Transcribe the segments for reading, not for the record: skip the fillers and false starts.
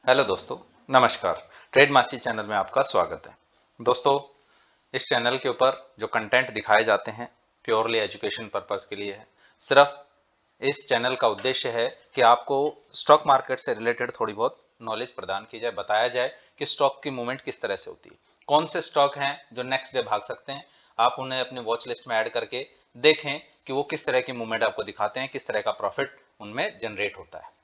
Hello दोस्तों, नमस्कार। Trade master channel में आपका स्वागत है। दोस्तों, इस चैनल के ऊपर जो कंटेंट दिखाए जाते हैं प्योरली एजुकेशन पर्पस के लिए है। सिर्फ इस चैनल का उद्देश्य है कि आपको स्टॉक मार्केट से रिलेटेड थोड़ी बहुत नॉलेज प्रदान की जाए, बताया जाए कि स्टॉक की मूवमेंट किस तरह से होती है, कौन से स्टॉक हैं जो नेक्स्ट डे भाग सकते हैं। आप उन्हें अपने वॉच लिस्ट में ऐड करके देखें कि वो किस तरह की मूवमेंट आपको दिखाते हैं, किस तरह का प्रॉफिट उनमें जनरेट होता है।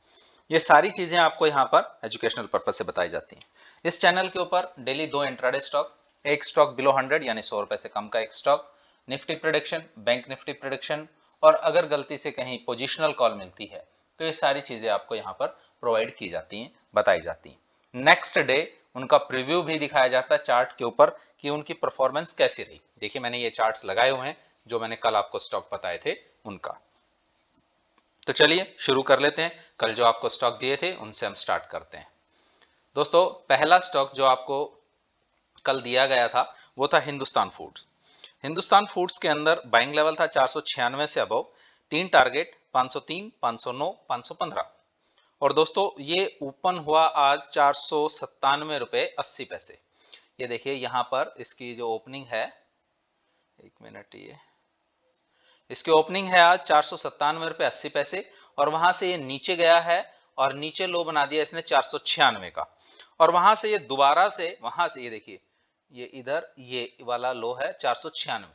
ये सारी चीजें आपको यहाँ पर एजुकेशनल पर्पज से बताई जाती हैं। इस चैनल के ऊपर डेली 2 इंट्राडे स्टॉक, एक स्टॉक बिलो 100 यानी 100 रुपए से कम का एक stock, Nifty prediction, bank Nifty prediction, और अगर गलती से कहीं पोजिशनल कॉल मिलती है तो ये सारी चीजें आपको यहाँ पर प्रोवाइड की जाती हैं, बताई जाती हैं। नेक्स्ट डे उनका प्रीव्यू भी दिखाया जाता है चार्ट के ऊपर कि उनकी परफॉर्मेंस कैसी रही। देखिए, मैंने ये चार्ट्स लगाए हुए हैं जो मैंने कल आपको स्टॉक बताए थे उनका। तो चलिए शुरू कर लेते हैं। कल जो आपको स्टॉक दिए थे उनसे हम स्टार्ट करते हैं। दोस्तों, पहला स्टॉक जो आपको कल दिया गया था वो था हिंदुस्तान फूड्स। हिंदुस्तान फूड्स के अंदर बाइंग लेवल था 496 से अबव, 3 टारगेट 503, 509, 515। और दोस्तों, ये ओपन हुआ आज 497 रुपए 80 पैसे। ये देखिए यहाँ पर इसकी जो ओपनिंग है, एक मिनट, ये इसकी ओपनिंग है आज 497 रुपए 80 पैसे, और वहां से ये नीचे गया है और नीचे लो बना दिया इसने 496 का। और वहां से ये दोबारा से वहां से ये देखिए, ये इधर ये वाला लो है 496।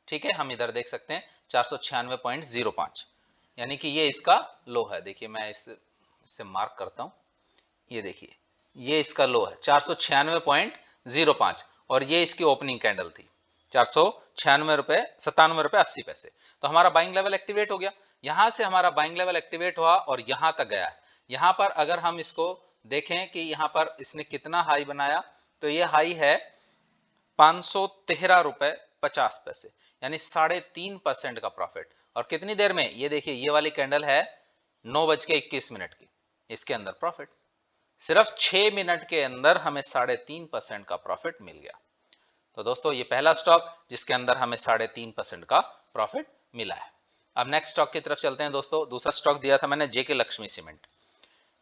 ठीक है, हम इधर देख सकते हैं 496.05, यानी कि ये इसका लो है। देखिए, मैं इससे मार्क करता हूं। ये देखिए, ये इसका लो है 496.05, और ये इसकी ओपनिंग कैंडल थी 496 रुपए 97 रुपए 80 पैसे। तो हमारा बाइंग लेवल एक्टिवेट हो गया। यहां से हमारा बाइंग लेवल एक्टिवेट हुआ और यहां तक गया है। यहां पर अगर हम इसको देखें कि यहां पर इसने कितना हाई बनाया, तो ये हाई है 513 रुपए 50 पैसे, यानी 3.5% का प्रॉफिट। और कितनी देर में? ये देखिए, ये वाली कैंडल है 9:21 की, इसके अंदर प्रॉफिट सिर्फ 6 मिनट के अंदर हमें 3.5% का प्रॉफिट मिल गया। तो दोस्तों, ये पहला स्टॉक जिसके अंदर हमें 3.5% का प्रॉफिट मिला है। अब नेक्स्ट स्टॉक की तरफ चलते हैं दोस्तों। दूसरा स्टॉक दिया था मैंने जेके लक्ष्मी सीमेंट।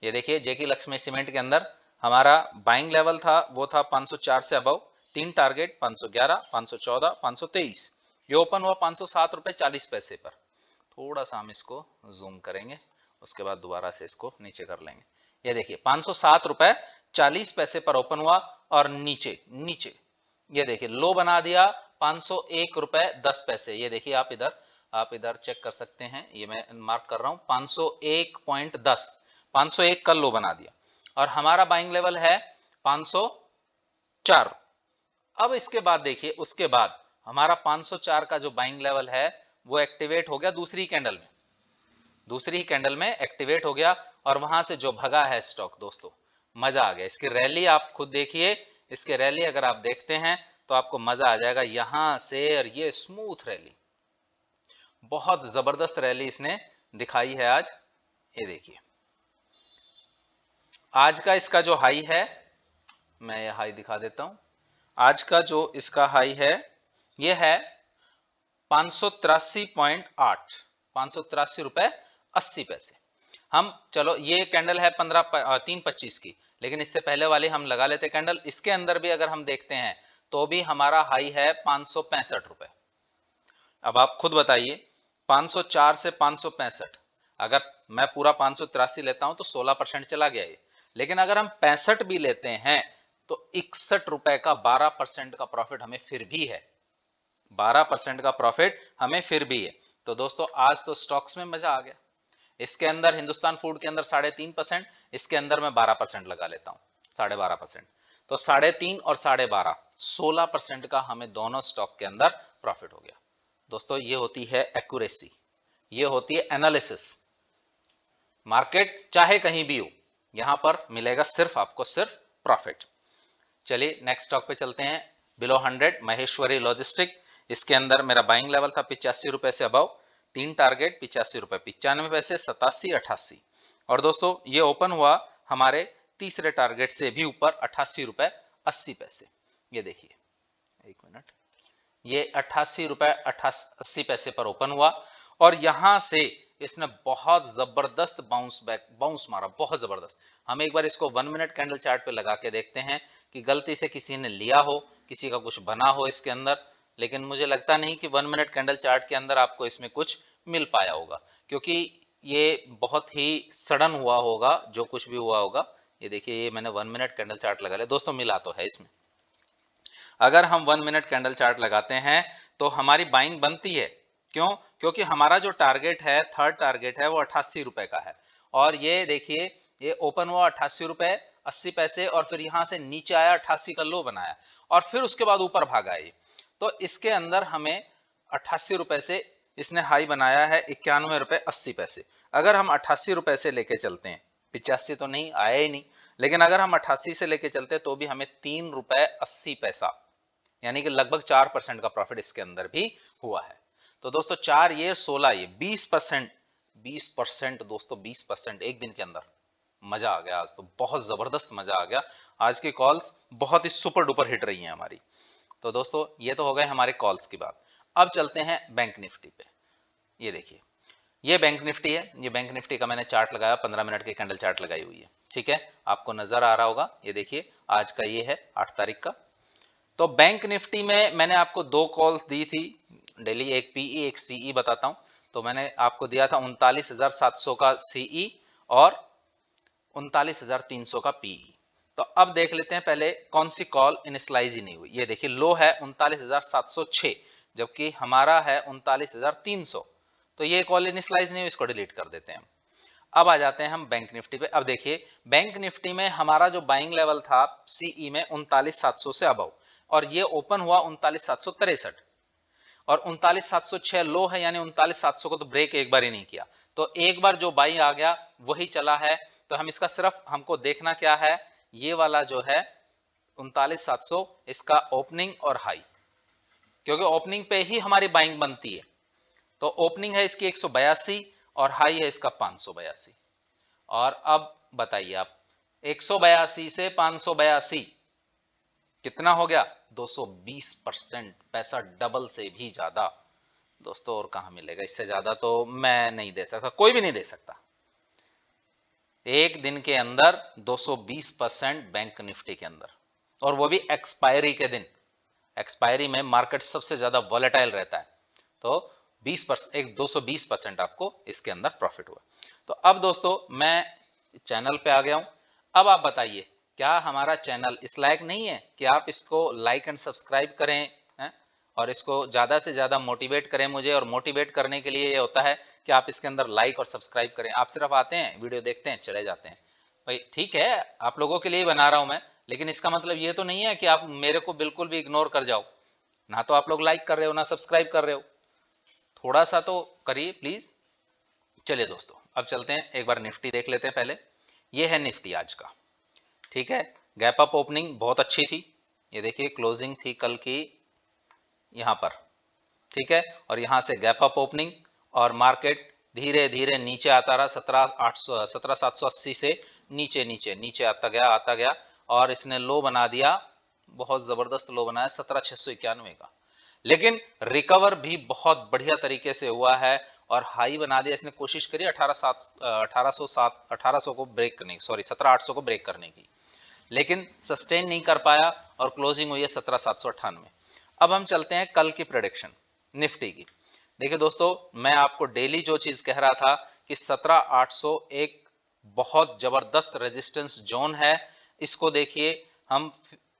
ये देखिए, जेके लक्ष्मी सीमेंट के अंदर हमारा बाइंग लेवल था वो था 504 से अबव, 3 टारगेट 511, 514, 523। ये ओपन हुआ 507 रुपए 40 पैसे पर। थोड़ा सा हम इसको जूम करेंगे, उसके बाद दोबारा से इसको नीचे कर लेंगे। ये देखिए, 507 रुपए 40 पैसे पर ओपन हुआ और नीचे नीचे ये देखिए लो बना दिया 501 रुपए 10 पैसे। ये देखिए, आप इधर चेक कर सकते हैं, ये मैं मार्क कर रहा हूं 501.10, 501 का लो बना दिया। और हमारा बाइंग लेवल है 504। अब इसके बाद देखिए, उसके बाद हमारा 504 का जो बाइंग लेवल है वो एक्टिवेट हो गया दूसरी कैंडल में, दूसरी कैंडल में एक्टिवेट हो गया। और वहां से जो भगा है स्टॉक, दोस्तों मजा आ गया। इसकी रैली आप खुद देखिए, इसके रैली अगर आप देखते हैं तो आपको मजा आ जाएगा यहां से। और ये स्मूथ रैली, बहुत जबरदस्त रैली इसने दिखाई है आज। ये देखिए, आज का इसका जो हाई है, मैं ये हाई दिखा देता हूं। आज का जो इसका हाई है ये है 583.8, 583 रुपए 80 पैसे। हम चलो, ये कैंडल है 3:25 की, लेकिन इससे पहले वाली हम लगा लेते कैंडल। इसके अंदर भी अगर हम देखते हैं तो भी हमारा हाई है 565 रुपए। अब आप खुद बताइए, 504 से 565, अगर मैं पूरा 583 लेता हूं तो 16% चला गया ये। लेकिन अगर हम 65 भी लेते हैं तो 61 रुपए का 12% का प्रॉफिट हमें फिर भी है, 12% का प्रॉफिट हमें फिर भी है। तो दोस्तों, आज तो स्टॉक्स में मजा आ गया। इसके अंदर हिंदुस्तान फूड के अंदर 3.5%, इसके अंदर मैं 12% लगा लेता हूं, 12.5%। तो 3.5 और 12.5, 16% का हमें दोनों स्टॉक के अंदर प्रॉफिट हो गया। दोस्तों, ये होती है एक्यूरेसी, ये होती है एनालिसिस। मार्केट चाहे कहीं भी हो, यहां पर मिलेगा सिर्फ आपको सिर्फ प्रॉफिट। चलिए नेक्स्ट स्टॉक पे चलते हैं। Below 100 Maheshwari logistic. इसके अंदर मेरा बाइंग लेवल था 85 रुपए से अबव, 3 टारगेट 85 रुपए 95 पैसे, 87, 88। और दोस्तों, ये ओपन हुआ हमारे तीसरे टारगेट से भी ऊपर 88 रुपए 80 पैसे। ये देखिए, एक मिनट, ये 88 रुपए 80 पैसे पर ओपन हुआ। और यहां से इसने बहुत जबरदस्त बाउंस मारा, बहुत जबरदस्त। हम एक बार इसको 1 मिनट कैंडल चार्ट पे लगा के देखते हैं कि गलती से किसी ने लिया हो, किसी का कुछ बना हो इसके अंदर, लेकिन मुझे लगता नहीं कि 1 मिनट कैंडल चार्ट के अंदर आपको इसमें कुछ मिल पाया होगा, क्योंकि ये बहुत ही सडन हुआ होगा जो कुछ भी हुआ होगा। ये देखिए, ये मैंने 1 मिनट कैंडल चार्ट लगा लिया दोस्तों, मिला तो है इसमें। अगर हम 1 मिनट कैंडल चार्ट लगाते हैं तो हमारी बाइंग बनती है। क्यों? क्योंकि हमारा जो टारगेट है, थर्ड टारगेट है, वो 88 रुपए का है। और ये देखिए, ये ओपन हुआ 88 रुपए 80 पैसे और फिर यहां से नीचे आया, 88 का लो बनाया और फिर उसके बाद ऊपर भागा ये। तो इसके अंदर हमें 88 रुपए से इसने हाई बनाया है 91 रुपए 80 पैसे। अगर हम 88 रुपए से लेके चलते हैं, 85 तो नहीं आया ही नहीं, लेकिन अगर हम 88 से लेके चलते तो भी हमें 3 रुपए 80 पैसा, यानी कि लगभग 4% का प्रॉफिट इसके अंदर भी हुआ है। तो दोस्तों 4 ये 16 ये 20%, 20% दोस्तों, 20% एक दिन के अंदर। मजा आ गया आज तो, बहुत जबरदस्त मजा आ गया। आज की कॉल्स बहुत ही सुपर डुपर हिट रही हैं हमारी। तो दोस्तों ये तो हो गए हमारे कॉल्स की बात। अब चलते हैं बैंक निफ्टी पे। ये देखिए, ये बैंक निफ्टी है। ये बैंक निफ्टी का मैंने चार्ट लगाया, 15 मिनट की कैंडल चार्ट लगाई हुई है। ठीक है, आपको नजर आ रहा होगा। ये देखिए, आज का ये है 8 तारीख का। तो बैंक निफ्टी में मैंने आपको 2 कॉल्स दी थी डेली, एक पीई एक सीई बताता हूं। तो मैंने आपको दिया था 39,700 का सीई और 39,300 का पीई। तो अब देख लेते हैं पहले कौन सी कॉल इनिशलाइज ही नहीं हुई। ये देखिए, लो है 39,706 जबकि हमारा है 39,300। तो ये कॉल इनिशलाइज नहीं हुई, इसको डिलीट कर देते हैं। अब आ जाते हैं हम बैंक निफ्टी पे। अब देखिए, बैंक निफ्टी में हमारा जो बाइंग लेवल था सीई में 39,700 से अबव, और ये ओपन हुआ 39,763 और 39,706 लो है, यानी 39,700 को तो ब्रेक एक बार ही नहीं किया। तो एक बार जो बाई आ गया वही चला है। तो हम इसका सिर्फ हमको देखना क्या है, ये वाला जो है 39,700, इसका ओपनिंग और हाई, क्योंकि ओपनिंग पे ही हमारी बाइंग बनती है। तो ओपनिंग है इसकी 182 और हाई है इसका 582। और अब बताइए आप, 182 से 582 कितना हो गया? 220%, पैसा डबल से भी ज्यादा। दोस्तों और कहां मिलेगा इससे ज्यादा? तो मैं नहीं दे सकता, कोई भी नहीं दे सकता। एक दिन के अंदर 220% बैंक निफ्टी के अंदर, और वो भी एक्सपायरी के दिन। एक्सपायरी में मार्केट सबसे ज्यादा वॉलेटाइल रहता है। तो 20%, एक 220% आपको इसके अंदर प्रॉफिट हुआ। तो अब दोस्तों मैं चैनल पे आ गया हूं। अब आप बताइए, क्या हमारा चैनल इस लायक नहीं है कि आप इसको लाइक एंड सब्सक्राइब करें, हैं? और इसको ज्यादा से ज्यादा मोटिवेट करें मुझे। और मोटिवेट करने के लिए ये होता है कि आप इसके अंदर लाइक और सब्सक्राइब करें। आप सिर्फ आते हैं, वीडियो देखते हैं, चले जाते हैं। भाई ठीक है, आप लोगों के लिए बना रहा हूं मैं, लेकिन इसका मतलब ये तो नहीं है कि आप मेरे को बिल्कुल भी इग्नोर कर जाओ। ना तो आप लोग लाइक कर रहे हो, ना सब्सक्राइब कर रहे हो। थोड़ा सा तो करिए प्लीज। चलिए दोस्तों, अब चलते हैं, एक बार निफ्टी देख लेते हैं पहले। ये है निफ्टी आज का। ठीक है, गैप अप ओपनिंग बहुत अच्छी थी। ये देखिए, क्लोजिंग थी कल की यहां पर। ठीक है, और यहां से गैप अप ओपनिंग और मार्केट धीरे धीरे नीचे आता रहा, 17,780 से नीचे नीचे नीचे आता गया और इसने लो बना दिया, बहुत जबरदस्त लो बनाया 17,691 का। लेकिन रिकवर भी बहुत बढ़िया तरीके से हुआ है और हाई बना दिया इसने। कोशिश करी 18,700 को ब्रेक करने की, सॉरी 17,800 को ब्रेक करने की, लेकिन सस्टेन नहीं कर पाया और क्लोजिंग हुई है 17,798। अब हम चलते हैं कल की प्रेडिक्शन निफ्टी की। देखिए दोस्तों, मैं आपको डेली जो चीज कह रहा था कि 17,800 एक बहुत जबरदस्त रेजिस्टेंस जोन है। इसको देखिए, हम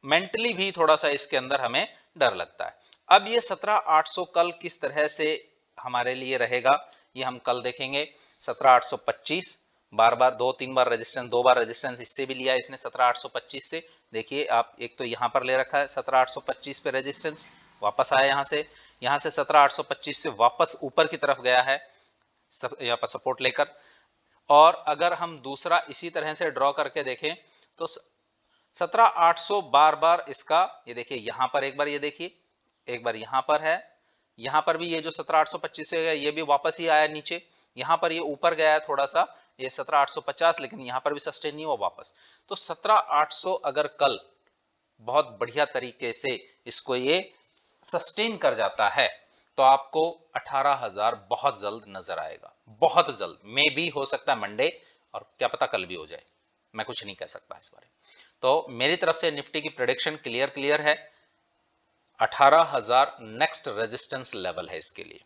मेंटली भी थोड़ा सा इसके अंदर हमें डर लगता है। अब ये 17,800 कल किस तरह से हमारे लिए रहेगा, ये हम कल देखेंगे। 17,825 बार बार 2-3 बार रेजिस्टेंस, 2 बार रेजिस्टेंस इससे भी लिया इसने 17,825 से। देखिए आप, एक तो यहां पर ले रखा है 17,825 पे रेजिस्टेंस, वापस आया यहां से 17,825 से वापस ऊपर की तरफ गया है यहां पर सपोर्ट लेकर। और अगर हम दूसरा इसी तरह से ड्रॉ करके देखें तो 17,800 बार बार इसका, ये देखिए यहां पर एक बार, ये देखिए एक बार यहां पर है, यहां पर भी ये जो 17,825 से गया ये भी वापस ही आया नीचे। यहां पर ये ऊपर गया है थोड़ा सा, ये 17,850, लेकिन यहां पर भी सस्टेन नहीं हुआ वापस। तो 17,800 अगर कल बहुत बढ़िया तरीके से इसको ये सस्टेन कर जाता है तो आपको 18,000 बहुत जल्द नजर आएगा, बहुत जल्द। मे भी हो सकता है मंडे, और क्या पता कल भी हो जाए। मैं कुछ नहीं कह सकता इस बारे में। तो मेरी तरफ से निफ्टी की प्रेडिक्शन क्लियर है, 18,000 नेक्स्ट रेजिस्टेंस लेवल है इसके लिए,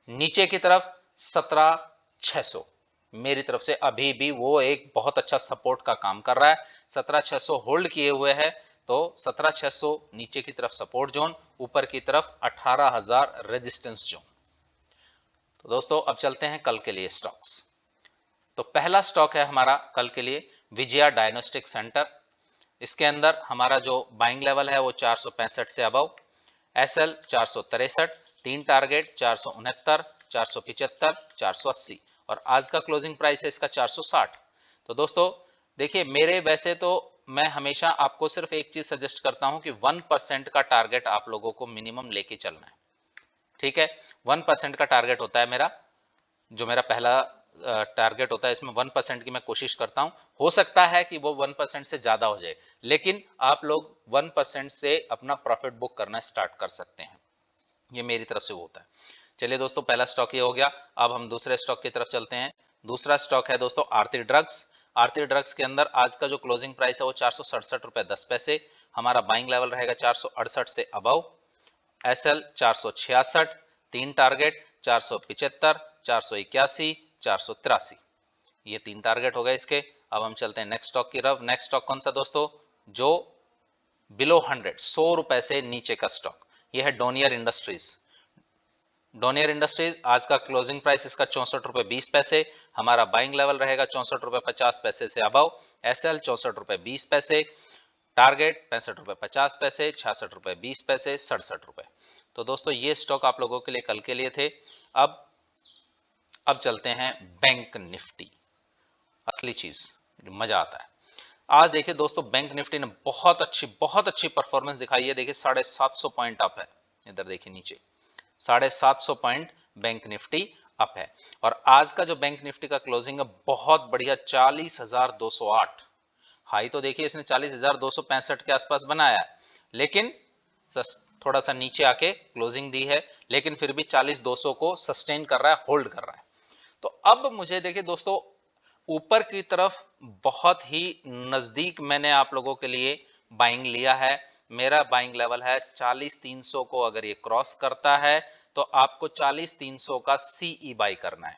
नीचे की तरफ 17,600 मेरी तरफ से अभी भी वो एक बहुत अच्छा सपोर्ट का काम कर रहा है। 17,600 होल्ड किए हुए है, तो 17,600 नीचे की तरफ सपोर्ट जोन, ऊपर की तरफ 18,000 रेजिस्टेंस जोन। तो दोस्तों अब चलते हैं कल के लिए स्टॉक्स। तो पहला स्टॉक है हमारा कल के लिए विजया डायग्नोस्टिक सेंटर। इसके अंदर हमारा जो बाइंग लेवल है वो 465 से अबव, एसएल 463, तीन टारगेट 469, 475, 480 और आज का क्लोजिंग प्राइस है इसका 460। तो दोस्तों देखिए, मेरे वैसे तो मैं हमेशा आपको सिर्फ एक चीज सजेस्ट करता हूं कि 1% का टारगेट आप लोगों को मिनिमम लेके चलना है, ठीक है। 1% का टारगेट होता है मेरा, जो मेरा पहला टारगेट होता है, इसमें 1% की मैं कोशिश करता हूं। हो सकता है कि वो 1% से ज्यादा हो जाए, लेकिन आप लोग 1% से अपना प्रॉफिट बुक करना स्टार्ट कर सकते हैं, ये मेरी तरफ से वो होता है। चलिए दोस्तों, पहला स्टॉक ये हो गया। अब हम दूसरे स्टॉक की तरफ चलते हैं। दूसरा स्टॉक है दोस्तों आरती ड्रग्स। आरती ड्रग्स के अंदर आज का जो क्लोजिंग प्राइस है वो 467 रुपए 10 पैसे, हमारा बाइंग लेवल रहेगा 468 से अबव, एसएल 466, तीन टारगेट 475, 481, 483, ये तीन टारगेट हो गए इसके। अब हम चलते हैं नेक्स्ट स्टॉक की तरफ। नेक्स्ट स्टॉक कौन सा दोस्तों, जो बिलो 100 रुपए से नीचे का स्टॉक, ये है डोनियर इंडस्ट्रीज। डोनियर इंडस्ट्रीज आज का क्लोजिंग प्राइस इसका 64 रुपए 20 पैसे, हमारा बाइंग लेवल रहेगा 64 रुपए 50 पैसे से अबव, एसएल 64 रुपए 20 पैसे, टारगेट 65 रुपए 50 पैसे, 66 रुपए 20 पैसे, 67 रुपए। तो दोस्तों ये स्टॉक आप लोगों के लिए कल के लिए थे। अब चलते हैं बैंक निफ्टी, असली चीज, मजा आता है। आज देखिए दोस्तों, बैंक निफ्टी ने बहुत अच्छी परफॉर्मेंस दिखाई है। देखिए 750 पॉइंट अप है, इधर देखिए नीचे 750 पॉइंट बैंक निफ्टी अप है। और आज का जो बैंक निफ्टी का क्लोजिंग है बहुत बढ़िया, 40,208। हाई तो देखिए इसने 40,265 के आसपास बनाया है, लेकिन थोड़ा सा नीचे आके क्लोजिंग दी है, लेकिन फिर भी 40,200 को सस्टेन कर रहा है, होल्ड कर रहा है। तो अब मुझे देखिए दोस्तों, ऊपर की तरफ बहुत ही नजदीक मैंने आप लोगों के लिए बाइंग लिया है। मेरा बाइंग लेवल है 40,300 को अगर ये क्रॉस करता है तो आपको 40,300 का सीई बाई करना है,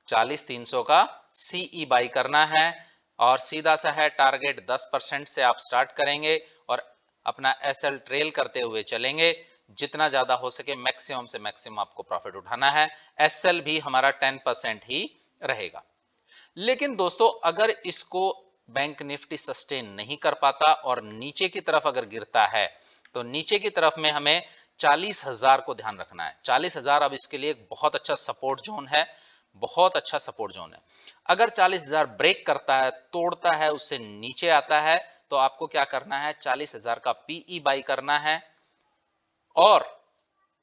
40,300 का सीई बाई करना है। और सीधा सा है टारगेट 10% से आप स्टार्ट करेंगे और अपना एसएल ट्रेल करते हुए चलेंगे। जितना ज्यादा हो सके मैक्सिमम से मैक्सिमम आपको प्रॉफिट उठाना है। एसएल भी हमारा 10% ही रहेगा। लेकिन दोस्तों अगर इसको बैंक निफ्टी सस्टेन नहीं कर पाता और नीचे की तरफ अगर गिरता है, तो नीचे की तरफ में हमें 40,000 को ध्यान रखना है। 40,000 अब इसके लिए एक बहुत अच्छा सपोर्ट जोन है, बहुत अच्छा सपोर्ट जोन है। अगर 40,000 ब्रेक करता है, तोड़ता है, उससे नीचे आता है, तो आपको क्या करना है, 40,000 का पीई बाई करना है और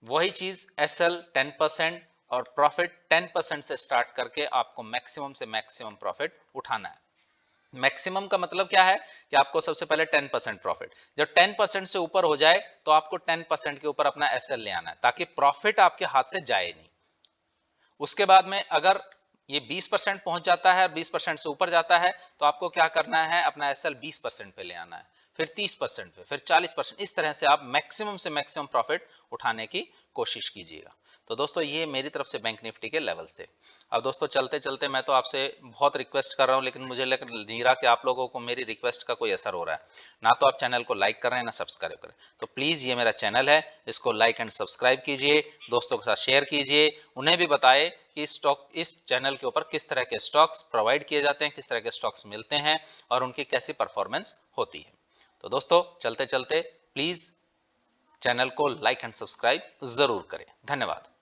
वही चीज एसएल 10% और प्रॉफिट 10% से स्टार्ट करके आपको मैक्सिमम से मैक्सिमम प्रॉफिट उठाना है। मैक्सिमम का मतलब क्या है कि आपको सबसे पहले 10% प्रॉफिट, जब 10% से ऊपर हो जाए तो आपको 10% के ऊपर अपना एसएल ले आना है, ताकि प्रॉफिट आपके हाथ से जाए नहीं। उसके बाद में अगर ये 20% पहुंच जाता है और 20% से ऊपर जाता है, तो आपको क्या करना है, अपना एसएल 20% पे ले आना है, फिर 30% पे, फिर 40%। इस तरह से आप मैक्सिमम से मैक्सिमम प्रॉफिट उठाने की कोशिश कीजिएगा। तो दोस्तों ये मेरी तरफ से बैंक निफ्टी के लेवल्स थे। अब दोस्तों चलते चलते मैं तो आपसे बहुत रिक्वेस्ट कर रहा हूं, लेकिन मुझे लग नहीं रहा कि आप लोगों को मेरी रिक्वेस्ट का कोई असर हो रहा है। ना तो आप चैनल को लाइक कर रहे हैं, ना सब्सक्राइब कर रहे हैं। तो प्लीज ये मेरा चैनल है, इसको लाइक एंड सब्सक्राइब कीजिए, दोस्तों के साथ शेयर कीजिए, उन्हें भी बताएं कि स्टॉक इस चैनल के ऊपर किस तरह के स्टॉक्स प्रोवाइड किए जाते हैं, किस तरह के स्टॉक्स मिलते हैं और उनकी कैसी परफॉर्मेंस होती है। तो दोस्तों चलते चलते प्लीज चैनल को लाइक एंड सब्सक्राइब जरूर करें। धन्यवाद।